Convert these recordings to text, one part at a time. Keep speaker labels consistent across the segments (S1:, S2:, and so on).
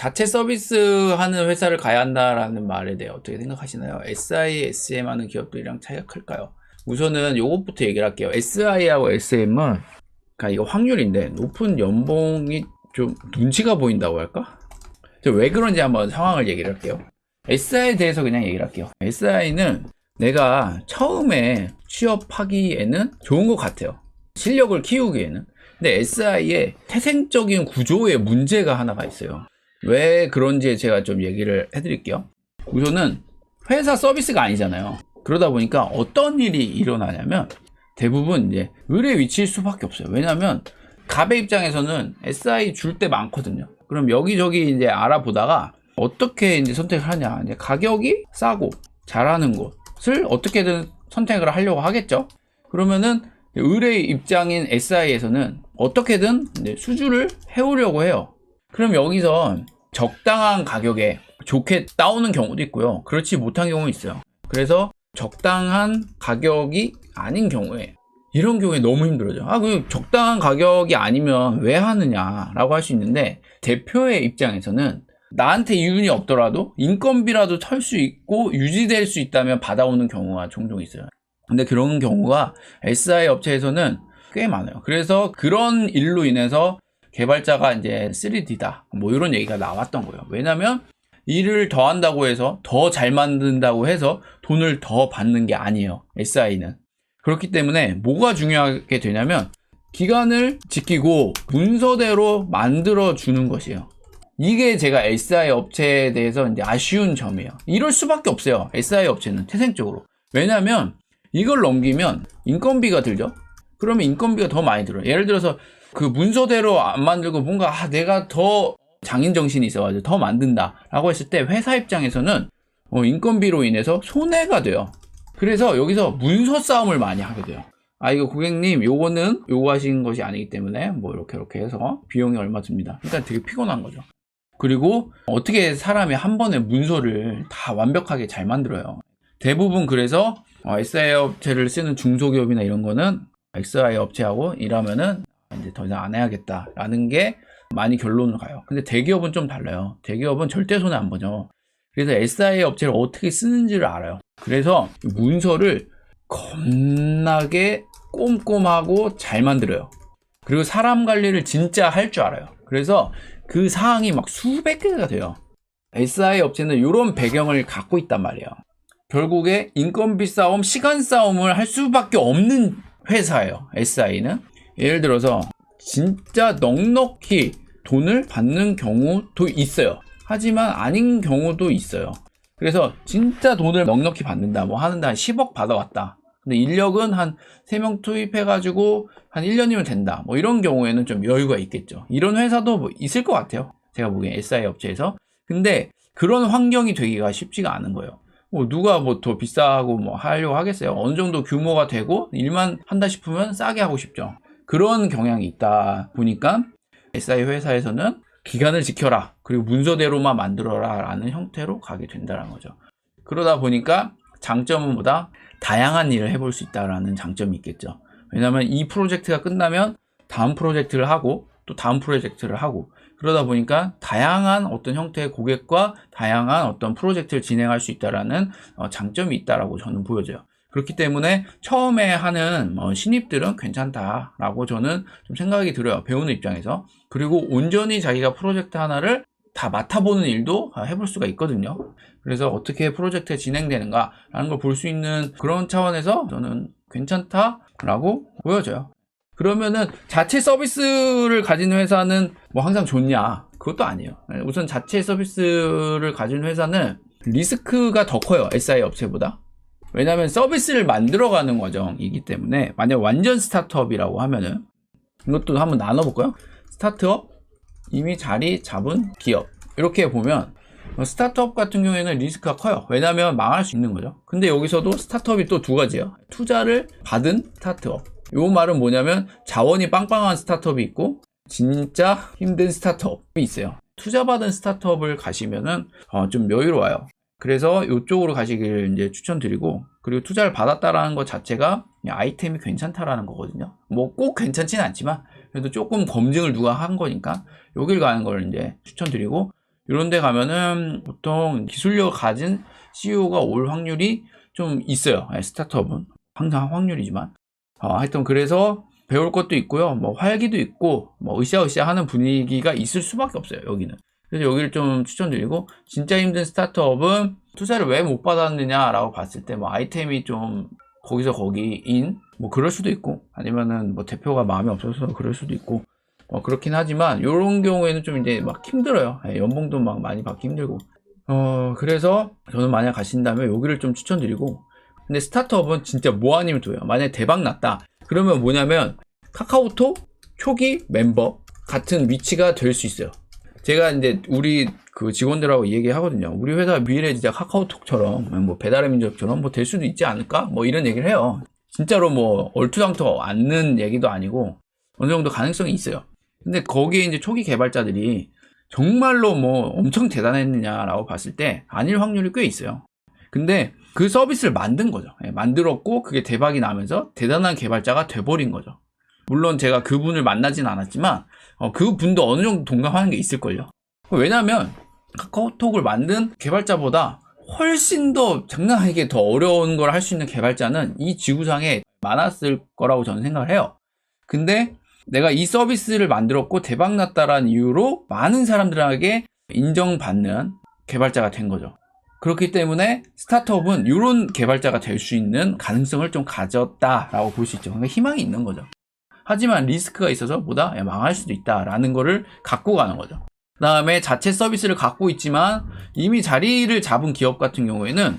S1: 자체 서비스 하는 회사를 가야 한다라는 말에 대해 어떻게 생각하시나요? SI, SM 하는 기업들이랑 차이가 클까요? 우선은 요것부터 얘기를 할게요. SI하고 SM은 그러니까 이거 확률인데 높은 연봉이 좀 눈치가 보인다고 할까? 왜 그런지 한번 상황을 얘기를 할게요. SI에 대해서 그냥 얘기를 할게요. SI는 내가 처음에 취업하기에는 좋은 것 같아요. 실력을 키우기에는. 근데 SI의 태생적인 구조에 문제가 하나가 있어요. 왜 그런지 제가 좀 얘기를 해드릴게요. 우선은 회사 서비스가 아니잖아요. 그러다 보니까 어떤 일이 일어나냐면 대부분 이제 의뢰 위치일 수밖에 없어요. 왜냐면 갑의 입장에서는 SI 줄 때 많거든요. 그럼 여기저기 이제 알아보다가 어떻게 이제 선택을 하냐. 이제 가격이 싸고 잘하는 곳을 어떻게든 선택을 하려고 하겠죠. 그러면은 의뢰 입장인 SI에서는 어떻게든 이제 수주를 해오려고 해요. 그럼 여기서 적당한 가격에 좋게 따오는 경우도 있고요. 그렇지 못한 경우도 있어요. 그래서 적당한 가격이 아닌 경우에 이런 경우에 너무 힘들어져. 그 적당한 가격이 아니면 왜 하느냐라고 할 수 있는데 대표의 입장에서는 나한테 이윤이 없더라도 인건비라도 털 수 있고 유지될 수 있다면 받아오는 경우가 종종 있어요. 근데 그런 경우가 SI 업체에서는 꽤 많아요. 그래서 그런 일로 인해서 개발자가 이제 3D다 뭐 이런 얘기가 나왔던 거예요. 왜냐면 일을 더 한다고 해서 더 잘 만든다고 해서 돈을 더 받는 게 아니에요. SI는. 그렇기 때문에 뭐가 중요하게 되냐면 기간을 지키고 문서대로 만들어 주는 것이에요. 이게 제가 SI 업체에 대해서 이제 아쉬운 점이에요. 이럴 수밖에 없어요. SI 업체는 태생적으로. 왜냐면 이걸 넘기면 인건비가 들죠. 그러면 인건비가 더 많이 들어요. 예를 들어서 그 문서대로 안 만들고 뭔가 내가 더 장인정신이 있어가지고 더 만든다 라고 했을 때 회사 입장에서는 인건비로 인해서 손해가 돼요. 그래서 여기서 문서 싸움을 많이 하게 돼요. 이거 고객님 요거는 요거 하신 것이 아니기 때문에 뭐 이렇게 해서 비용이 얼마 듭니다. 일단 되게 피곤한 거죠. 그리고 어떻게 사람이 한 번에 문서를 다 완벽하게 잘 만들어요. 대부분 그래서 SI 업체를 쓰는 중소기업이나 이런 거는 SI 업체하고 일하면은 이제 더 이상 안 해야겠다라는 게 많이 결론을 가요. 근데 대기업은 좀 달라요. 대기업은 절대 손해 안 보죠. 그래서 SI 업체를 어떻게 쓰는지를 알아요. 그래서 문서를 겁나게 꼼꼼하고 잘 만들어요. 그리고 사람 관리를 진짜 할 줄 알아요. 그래서 그 사항이 막 수백 개가 돼요. SI 업체는 이런 배경을 갖고 있단 말이에요. 결국에 인건비 싸움, 시간 싸움을 할 수밖에 없는 회사예요. SI는. 예를 들어서 진짜 넉넉히 돈을 받는 경우도 있어요. 하지만 아닌 경우도 있어요. 그래서 진짜 돈을 넉넉히 받는다. 뭐 하는데 한 10억 받아왔다. 근데 인력은 한 3명 투입해가지고 한 1년이면 된다. 뭐 이런 경우에는 좀 여유가 있겠죠. 이런 회사도 뭐 있을 것 같아요. 제가 보기엔 SI 업체에서. 근데 그런 환경이 되기가 쉽지가 않은 거예요. 누가 뭐 더 비싸고 뭐 하려고 하겠어요. 어느 정도 규모가 되고 일만 한다 싶으면 싸게 하고 싶죠. 그런 경향이 있다 보니까 SI 회사에서는 기간을 지켜라. 그리고 문서대로만 만들어라 라는 형태로 가게 된다는 거죠. 그러다 보니까 장점은 보다 다양한 일을 해볼 수 있다는 장점이 있겠죠. 왜냐하면 이 프로젝트가 끝나면 다음 프로젝트를 하고 또 다음 프로젝트를 하고 그러다 보니까 다양한 어떤 형태의 고객과 다양한 어떤 프로젝트를 진행할 수 있다는 장점이 있다라고 저는 보여져요. 그렇기 때문에 처음에 하는 신입들은 괜찮다라고 저는 좀 생각이 들어요. 배우는 입장에서. 그리고 온전히 자기가 프로젝트 하나를 다 맡아보는 일도 해볼 수가 있거든요. 그래서 어떻게 프로젝트가 진행되는가라는 걸 볼 수 있는 그런 차원에서 저는 괜찮다라고 보여져요. 그러면은 자체 서비스를 가진 회사는 뭐 항상 좋냐? 그것도 아니에요. 우선 자체 서비스를 가진 회사는 리스크가 더 커요. SI 업체보다. 왜냐하면 서비스를 만들어가는 과정이기 때문에 만약 완전 스타트업이라고 하면은 이것도 한번 나눠볼까요? 스타트업, 이미 자리 잡은 기업 이렇게 보면 스타트업 같은 경우에는 리스크가 커요. 왜냐하면 망할 수 있는 거죠. 근데 여기서도 스타트업이 또 두 가지예요. 투자를 받은 스타트업. 요 말은 뭐냐면 자원이 빵빵한 스타트업이 있고 진짜 힘든 스타트업이 있어요. 투자받은 스타트업을 가시면은 좀 여유로워요. 그래서 이쪽으로 가시길 이제 추천드리고, 그리고 투자를 받았다라는 것 자체가 아이템이 괜찮다라는 거거든요. 뭐 꼭 괜찮지는 않지만 그래도 조금 검증을 누가 한 거니까 여길 가는 걸 이제 추천드리고, 이런 데 가면은 보통 기술력을 가진 CEO가 올 확률이 좀 있어요. 스타트업은 항상 확률이지만 하여튼 그래서 배울 것도 있고요, 뭐 활기도 있고 뭐 으쌰으쌰 하는 분위기가 있을 수밖에 없어요, 여기는. 그래서 여기를 좀 추천드리고, 진짜 힘든 스타트업은 투자를 왜 못 받았느냐 라고 봤을 때 뭐 아이템이 좀 거기서 거기인 뭐 그럴 수도 있고, 아니면은 뭐 대표가 마음에 없어서 그럴 수도 있고, 그렇긴 하지만 이런 경우에는 좀 이제 막 힘들어요. 연봉도 막 많이 받기 힘들고. 그래서 저는 만약 가신다면 여기를 좀 추천드리고, 근데 스타트업은 진짜 뭐 아니면 돼요. 만약에 대박 났다 그러면 뭐냐면 카카오톡 초기 멤버 같은 위치가 될 수 있어요. 제가 이제 우리 그 직원들하고 얘기하거든요. 우리 회사 미래 진짜 카카오톡처럼 뭐 배달의 민족처럼 뭐 될 수도 있지 않을까? 뭐 이런 얘기를 해요. 진짜로 뭐 얼토당토 않는 얘기도 아니고 어느 정도 가능성이 있어요. 근데 거기에 이제 초기 개발자들이 정말로 뭐 엄청 대단했느냐라고 봤을 때 아닐 확률이 꽤 있어요. 근데 그 서비스를 만든 거죠. 만들었고 그게 대박이 나면서 대단한 개발자가 돼버린 거죠. 물론 제가 그분을 만나진 않았지만 그분도 어느 정도 동감하는 게 있을걸요. 왜냐면 카카오톡을 만든 개발자보다 훨씬 더 장난 아니게 더 어려운 걸 할 수 있는 개발자는 이 지구상에 많았을 거라고 저는 생각을 해요. 근데 내가 이 서비스를 만들었고 대박났다라는 이유로 많은 사람들에게 인정받는 개발자가 된 거죠. 그렇기 때문에 스타트업은 이런 개발자가 될 수 있는 가능성을 좀 가졌다라고 볼 수 있죠. 그러니까 희망이 있는 거죠. 하지만 리스크가 있어서 뭐다? 망할 수도 있다라는 거를 갖고 가는 거죠. 그 다음에 자체 서비스를 갖고 있지만 이미 자리를 잡은 기업 같은 경우에는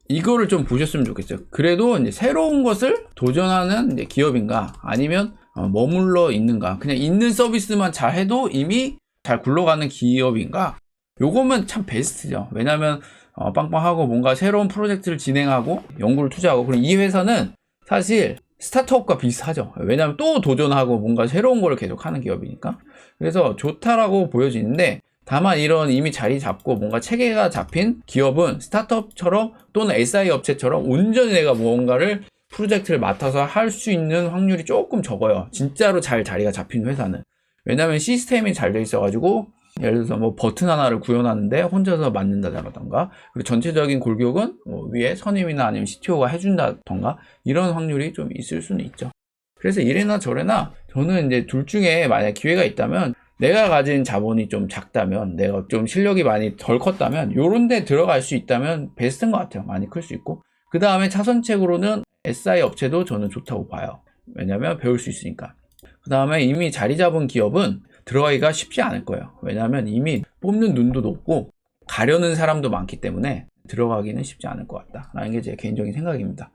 S1: 이거를 좀 보셨으면 좋겠어요. 그래도 이제 새로운 것을 도전하는 이제 기업인가, 아니면 머물러 있는가, 그냥 있는 서비스만 잘 해도 이미 잘 굴러가는 기업인가, 요거면 참 베스트죠. 왜냐면 빵빵하고 뭔가 새로운 프로젝트를 진행하고 연구를 투자하고, 그리고 이 회사는 사실 스타트업과 비슷하죠. 왜냐면 또 도전하고 뭔가 새로운 거를 계속 하는 기업이니까. 그래서 좋다라고 보여지는데, 다만 이런 이미 자리 잡고 뭔가 체계가 잡힌 기업은 스타트업처럼 또는 SI 업체처럼 온전히 내가 무언가를 프로젝트를 맡아서 할 수 있는 확률이 조금 적어요. 진짜로 잘 자리가 잡힌 회사는. 왜냐면 시스템이 잘 돼 있어가지고 예를 들어서 뭐 버튼 하나를 구현하는데 혼자서 만든다던가, 그리고 전체적인 골격은 뭐 위에 선임이나 아니면 CTO가 해준다던가, 이런 확률이 좀 있을 수는 있죠. 그래서 이래나 저래나 저는 이제 둘 중에 만약 기회가 있다면, 내가 가진 자본이 좀 작다면, 내가 좀 실력이 많이 덜 컸다면 요런 데 들어갈 수 있다면 베스트인 것 같아요. 많이 클 수 있고. 그 다음에 차선책으로는 SI 업체도 저는 좋다고 봐요. 왜냐면 배울 수 있으니까. 그 다음에 이미 자리 잡은 기업은 들어가기가 쉽지 않을 거예요. 왜냐하면 이미 뽑는 눈도 높고 가려는 사람도 많기 때문에 들어가기는 쉽지 않을 것 같다라는 게 제 개인적인 생각입니다.